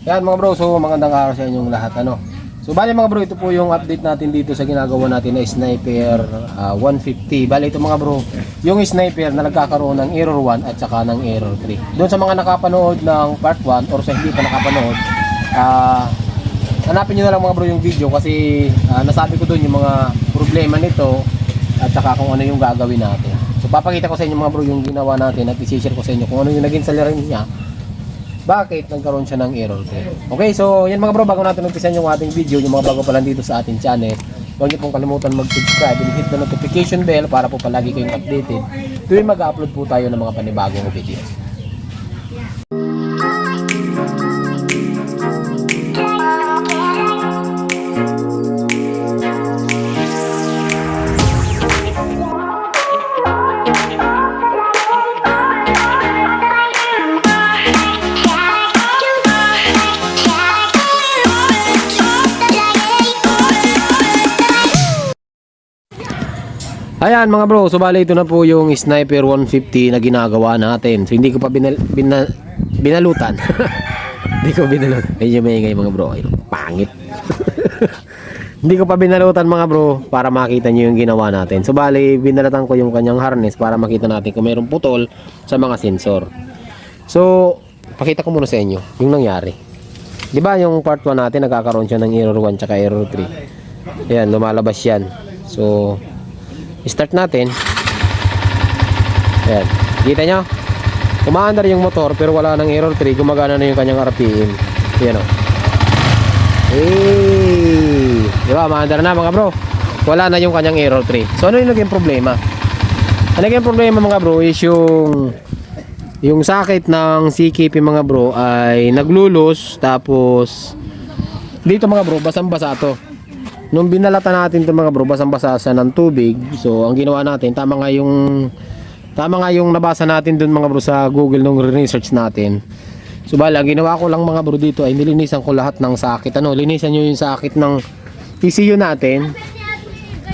Yan mga bro, so magandang araw sa inyong lahat ano. So bali mga bro, ito po yung update natin dito sa ginagawa natin na Sniper 150. Bali ito mga bro, yung Sniper na nagkakaroon ng error 1 at saka ng error 3. Doon sa mga nakapanood ng part 1 or sa hindi pa nakapanood, hanapin nyo na lang mga bro yung video kasi nasabi ko doon yung mga problema nito at saka kung ano yung gagawin natin. So papakita ko sa inyo mga bro yung ginawa natin at i-share ko sa inyo kung ano yung naging salarin niya, bakit nagkaroon siya ng error 3. Okay, so yan mga bro, bago natin umpisan yung ating video, yung mga bago pa lang dito sa ating channel, huwag niyo pong kalimutan mag-subscribe and hit the notification bell para po palagi kayong updated tuwing mag-upload po tayo ng mga panibagong videos. Ayan mga bro, so bali ito na po yung Sniper 150 na ginagawa natin. So hindi ko pa binalutan. Hindi ko binalutan. Medyo maingay mga bro. Ay, pangit. Hindi ko pa binalutan mga bro para makita nyo yung ginawa natin. So bali, binalatan ko yung kanyang harness para makita natin kung mayroong putol sa mga sensor. So, pakita ko muna sa inyo yung nangyari. Diba yung part 1 natin, nagkakaroon siya ng error 1 tsaka error 3. Ayan, lumalabas yan. So, start natin. Ayan. Kita nyo? Umaandar yung motor pero wala nang error 3. Gumagana na yung kanyang RPM. Ayan o. Hey! Diba? Umaandar na mga bro. Wala na yung kanyang error 3. So ano yung naging problema? Ang naging problema mga bro is yung sakit ng CKP mga bro ay naglulus. Tapos dito mga bro, basang-basa to. Nung binalatan natin ito mga bro, basang-basa ng tubig. So ang ginawa natin, tama nga yung nabasa natin dun mga bro sa Google nung research natin. So bala, ang ginawa ko lang mga bro dito ay nilinisan ko lahat ng sakit. Linisan nyo yung sakit ng ECU natin.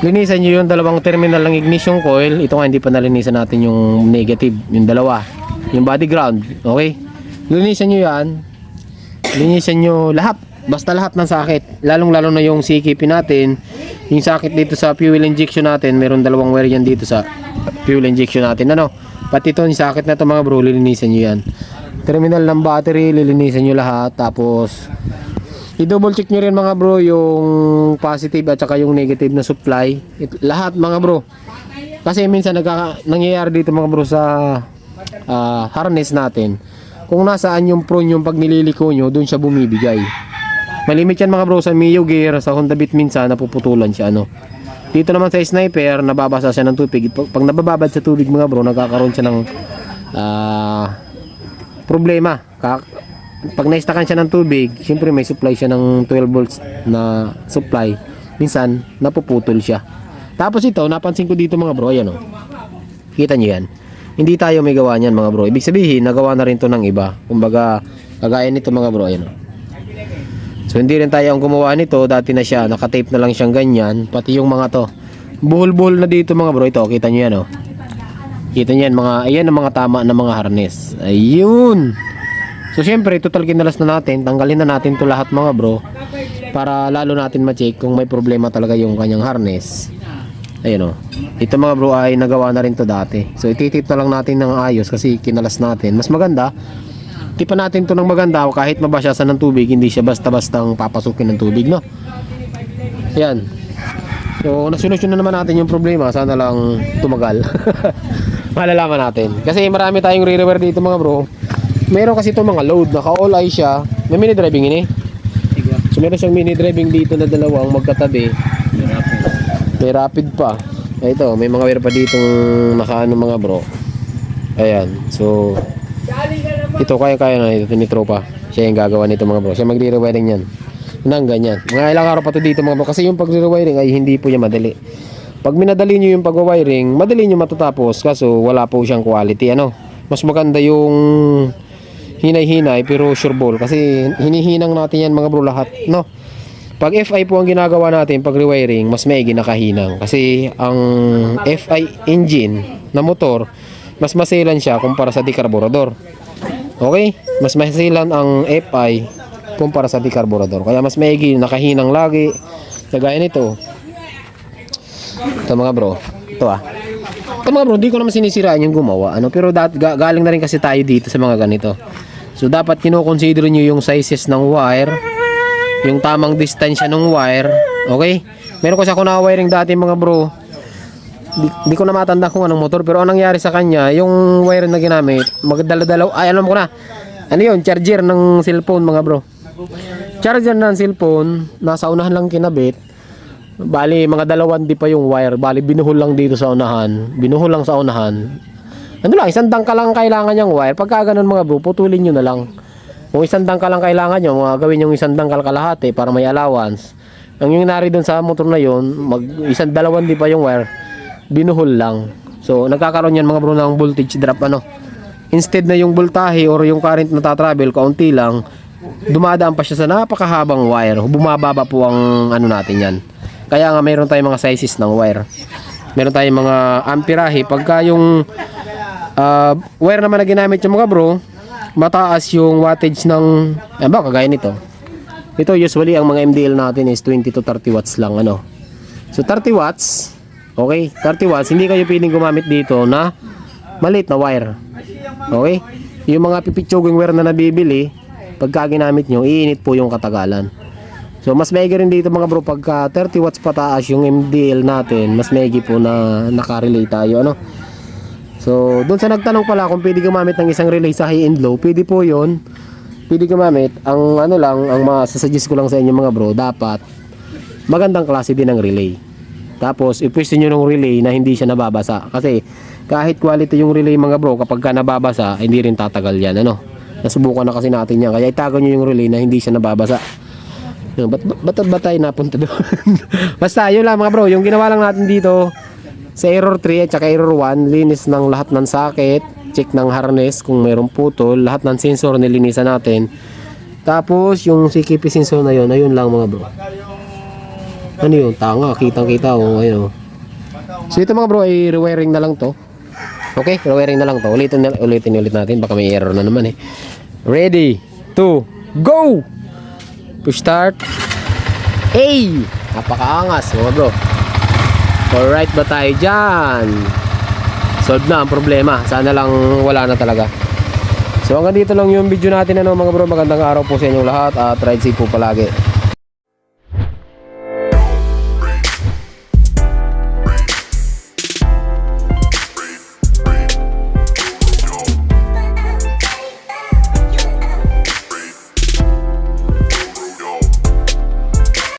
Linisan nyo yung dalawang terminal ng ignition coil. Ito nga hindi pa nalinisan natin yung negative, yung dalawa, yung body ground. Okay? Linisan nyo yan. Linisan nyo lahat. Basta lahat ng sakit, lalong-lalo na yung CKP natin, yung sakit dito sa fuel injection natin, meron dalawang wire yan dito sa fuel injection natin. Pati ito, yung sakit na ito mga bro, lilinisan nyo yan. Terminal ng battery, lilinisan nyo lahat. Tapos, i-double check nyo rin mga bro, yung positive at saka yung negative na supply. Lahat mga bro. Kasi minsan nangyayari dito mga bro sa harness natin. Kung nasaan yung prone yung pag nililiko nyo, dun siya bumibigay. Malimit yan mga bro sa Mio gear, sa Honda Beat minsan napuputulan siya Dito naman sa Sniper, nababasa siya ng tubig. Pag nabababad sa tubig mga bro, nagkakaroon siya ng problema. Pag na-stackan siya ng tubig, syempre may supply siya ng 12 volts na supply. Minsan napuputol siya. Tapos ito, napansin ko dito mga bro, ayan Kita niyo yan. Hindi tayo may gawa niyan mga bro. Ibig sabihin, nagawa na rin to ng iba. Kumbaga, kagaya nito mga bro, ayan So hindi rin tayo ang gumawa nito, dati na siya, nakatape na lang siyang ganyan, pati yung mga to. Buhol-buhol na dito mga bro, ito, kita niyo yan Kita niyo yan, ayan ang mga tama na mga harness. Ayun. So syempre, total kinalas na natin, tanggalin na natin to lahat mga bro, para lalo natin ma-check kung may problema talaga yung kanyang harness. Ayun Ito mga bro ay nagawa na rin to dati. So ititip na lang natin ng ayos kasi kinalas natin. Mas maganda, tipan natin to ng maganda kahit mabasyasan ng tubig, hindi siya basta-bastang papasukin ng tubig Yan. So nasolusyon na naman natin yung problema. Sana lang tumagal. Malalaman natin. Kasi marami tayong re-rewire dito mga bro. Meron kasi itong mga load, naka-all eye siya. May mini driving ini. So meron siyang mini driving dito na dalawang magkatabi. May rapid pa. Ito, may mga wire pa ditong nakaano mga bro. Ayan. So ito kaya na ito ni tropa. Siya yung gagawa nito mga bro. Siya magre-rewiring niyan. Nang ganyan. Mga ilang araw pa to dito mga bro kasi yung pagre-rewiring ay hindi po yan madali. Pag minadali niyo yung pag-wiring, madali niyo matatapos kaso wala po siyang quality Mas maganda yung hinay-hinay pero sure ball kasi hinihinang natin yan mga bro lahat Pag FI po ang ginagawa natin pag rewiring, mas maigi nakahinang kasi ang FI engine na motor mas masilan siya kumpara sa decarburador. Okay? Mas masilan ang FI kumpara sa decarburador. Kaya mas maigi, nakahinang lagi. Kagaya nito. Ito mga bro. Ito Ito mga bro, hindi ko naman sinisiraan yung gumawa. Pero galing na rin kasi tayo dito sa mga ganito. So dapat kino-consider nyo yung sizes ng wire, yung tamang distansya ng wire. Okay? Meron kasi ako na wiring dati mga bro. Di ko na matanda kung anong motor, pero anong nangyari sa kanya, yung wire na ginamit, magdala-dalaw, ay alam ko na. Ano yun? Charger ng cellphone mga bro. Charger ng cellphone, nasa unahan lang kinabit. Bali, mga 2 di pa yung wire. Bali, binuhol lang dito sa unahan. Binuhol lang sa unahan. Ano lang, 1 dangkal lang kailangan yung wire. Pagka ganun mga bro, putulin nyo na lang. Kung 1 dangkal lang kailangan nyo, gawin yung 1 dangkal kalahati para may allowance. Ang yung nari dun sa motor na yun, 1, 2 di pa yung wire. Binuhol lang. So, nagkakaroon yan mga bro ng voltage drop Instead na yung voltahe or yung current na tatravel, kaunti lang, dumadaan pa siya sa napakahabang wire. Bumababa po ang natin yan. Kaya nga mayroon tayong mga sizes ng wire. Meron tayong mga amperahe. Pagka yung wire naman na ginamit yung mga bro, mataas yung wattage ng, kagaya nito. Ito usually ang mga MDL natin is 20 to 30 watts lang So 30 watts, okay, 30 watts, hindi kayo pwedeng gumamit dito na maliit na wire. Okay? Yung mga pipitsuging wire na nabibili, pagka ginamit nyo, iinit po yung katagalan. So mas maigi rin dito mga bro, pagka 30 watts pataas yung MDL natin, mas maigi po na nakarelay tayo. So doon sa nagtanong pala kung pwede gumamit ng isang relay sa high and low, pwede po yun. Pwede gumamit. Ang ang masasuggest ko lang sa inyo mga bro, dapat magandang klase din ng relay. Tapos ipwesto nyo ng relay na hindi siya nababasa. Kasi kahit quality yung relay mga bro, kapag ka nababasa, hindi rin tatagal yan. Nasubukan na kasi natin yan. Kaya itago nyo yung relay na hindi siya nababasa. Ba't tayo napunta doon? Basta yun lang mga bro, yung ginawa lang natin dito sa error 3 at saka error 1, linis ng lahat ng socket, check ng harness kung mayroong putol, lahat ng sensor nilinisan natin. Tapos yung CKP sensor na yun, ayun lang mga bro. Ano yun? Tanga, kitang-kita ayun. So ito mga bro ay rewiring na lang to. Okay, rewiring na lang to. Ulitin ulit natin, baka may error na naman Ready to go! Push start. Napakaangas mga bro. Alright ba tayo dyan? Solve na ang problema. Sana lang wala na talaga. So hanggang dito lang yung video natin mga bro. Magandang araw po sa inyong lahat at ride safe po palagi.